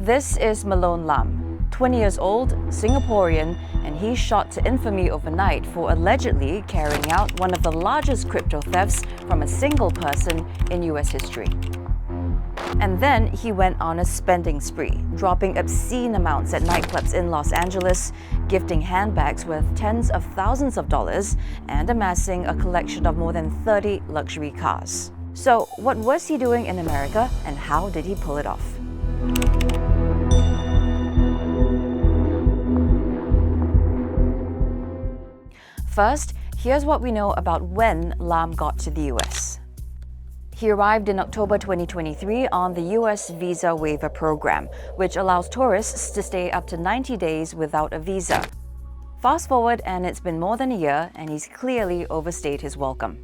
This is Malone Lam, 20 years old, Singaporean, and he's shot to infamy overnight for allegedly carrying out one of the largest crypto thefts from a single person in US history. And then he went on a spending spree, dropping obscene amounts at nightclubs in Los Angeles, gifting handbags worth tens of thousands of dollars, and amassing a collection of more than 30 luxury cars. So, what was he doing in America, and how did he pull it off? First, here's what we know about when Lam got to the US. He arrived in October 2023 on the US Visa Waiver Program, which allows tourists to stay up to 90 days without a visa. Fast forward, and it's been more than a year, and he's clearly overstayed his welcome.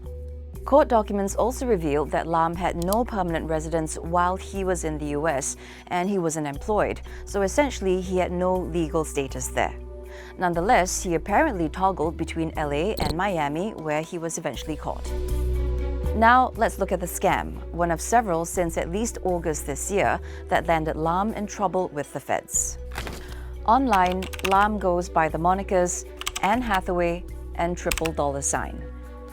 Court documents also revealed that Lam had no permanent residence while he was in the US, and he wasn't employed, so essentially he had no legal status there. Nonetheless, he apparently toggled between LA and Miami, where he was eventually caught. Now, let's look at the scam, one of several since at least August this year that landed Lam in trouble with the feds. Online, Lam goes by the monikers Anne Hathaway and $.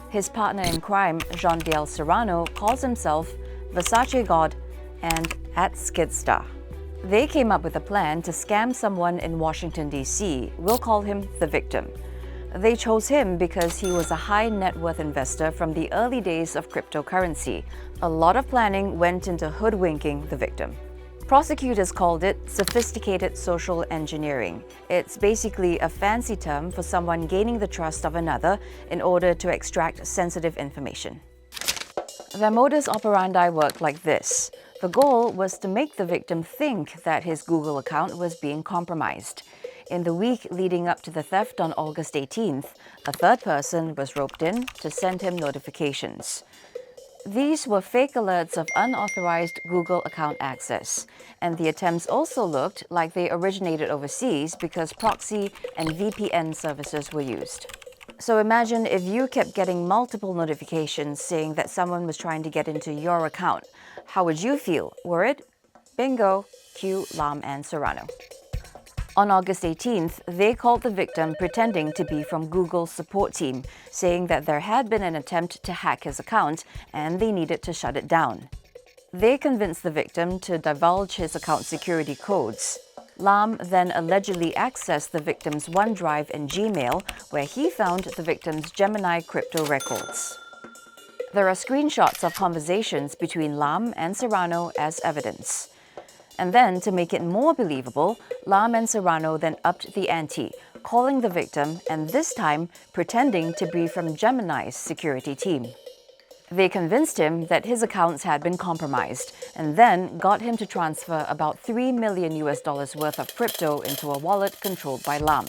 His partner in crime, Jean-Diel Serrano, calls himself Versace God and @Skidstar. They came up with a plan to scam someone in Washington, D.C. We'll call him the victim. They chose him because he was a high net worth investor from the early days of cryptocurrency. A lot of planning went into hoodwinking the victim. Prosecutors called it sophisticated social engineering. It's basically a fancy term for someone gaining the trust of another in order to extract sensitive information. Their modus operandi worked like this. The goal was to make the victim think that his Google account was being compromised. In the week leading up to the theft on August 18th, a third person was roped in to send him notifications. These were fake alerts of unauthorized Google account access, and the attempts also looked like they originated overseas because proxy and VPN services were used. So imagine if you kept getting multiple notifications saying that someone was trying to get into your account. How would you feel? Worried? Bingo! Cue Lam and Serrano. On August 18th, they called the victim pretending to be from Google's support team, saying that there had been an attempt to hack his account and they needed to shut it down. They convinced the victim to divulge his account security codes. Lam then allegedly accessed the victim's OneDrive and Gmail, where he found the victim's Gemini crypto records. There are screenshots of conversations between Lam and Serrano as evidence. And then, to make it more believable, Lam and Serrano then upped the ante, calling the victim and this time pretending to be from Gemini's security team. They convinced him that his accounts had been compromised and then got him to transfer about $3 million worth of crypto into a wallet controlled by Lam.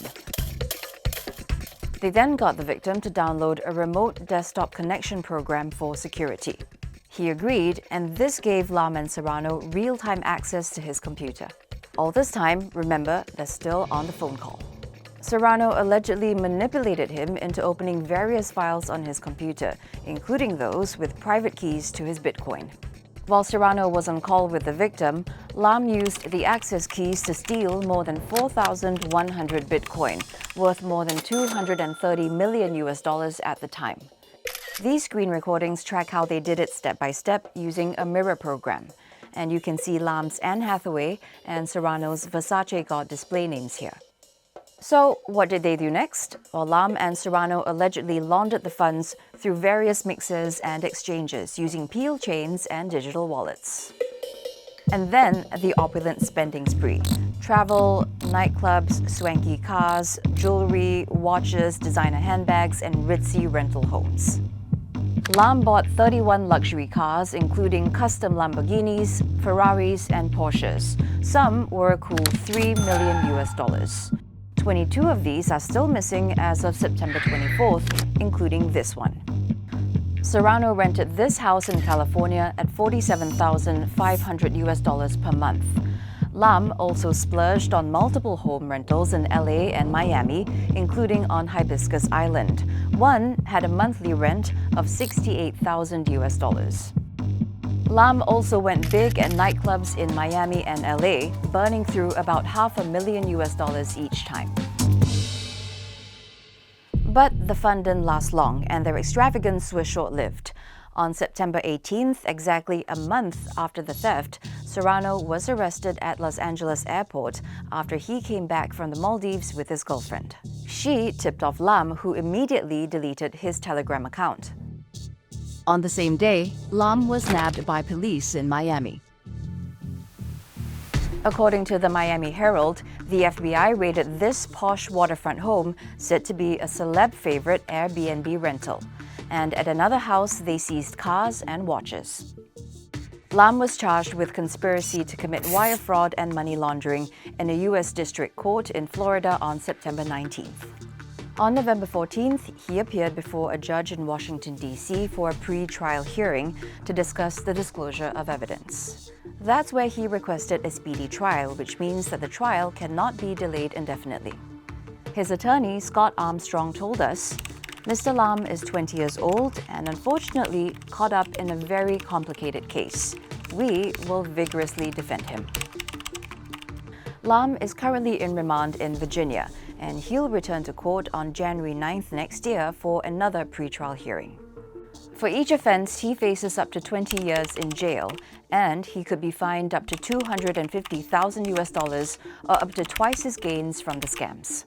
They then got the victim to download a remote desktop connection program for security. He agreed, and this gave Lam and Serrano real-time access to his computer. All this time, remember, they're still on the phone call. Serrano allegedly manipulated him into opening various files on his computer, including those with private keys to his Bitcoin. While Serrano was on call with the victim, Lam used the access keys to steal more than 4,100 Bitcoin, worth more than $230 million at the time. These screen recordings track how they did it step by step using a mirror program. And you can see Lam's Anne Hathaway and Serrano's Versace God display names here. So, what did they do next? Well, Lam and Serrano allegedly laundered the funds through various mixers and exchanges using peel chains and digital wallets. And then the opulent spending spree. Travel, nightclubs, swanky cars, jewelry, watches, designer handbags, and ritzy rental homes. Lam bought 31 luxury cars, including custom Lamborghinis, Ferraris, and Porsches. Some were a cool $3 million. 22 of these are still missing as of September 24th, including this one. Serrano rented this house in California at $47,500 per month. Lam also splurged on multiple home rentals in LA and Miami, including on Hibiscus Island. One had a monthly rent of $68,000. Lam also went big at nightclubs in Miami and LA, burning through about $500,000 each time. But the fun didn't last long, and their extravagance was short-lived. On September 18th, exactly a month after the theft, Serrano was arrested at Los Angeles airport after he came back from the Maldives with his girlfriend. She tipped off Lam, who immediately deleted his Telegram account. On the same day, Lam was nabbed by police in Miami. According to the Miami Herald, the FBI raided this posh waterfront home said to be a celeb favorite Airbnb rental. And at another house, they seized cars and watches. Lam was charged with conspiracy to commit wire fraud and money laundering in a U.S. District Court in Florida on September 19th. On November 14th, he appeared before a judge in Washington, D.C. for a pre-trial hearing to discuss the disclosure of evidence. That's where he requested a speedy trial, which means that the trial cannot be delayed indefinitely. His attorney, Scott Armstrong, told us, Mr. Lam is 20 years old and unfortunately caught up in a very complicated case. We will vigorously defend him. Lam is currently in remand in Virginia, and he'll return to court on January 9th next year for another pre-trial hearing. For each offense, he faces up to 20 years in jail, and he could be fined up to $250,000 or up to twice his gains from the scams.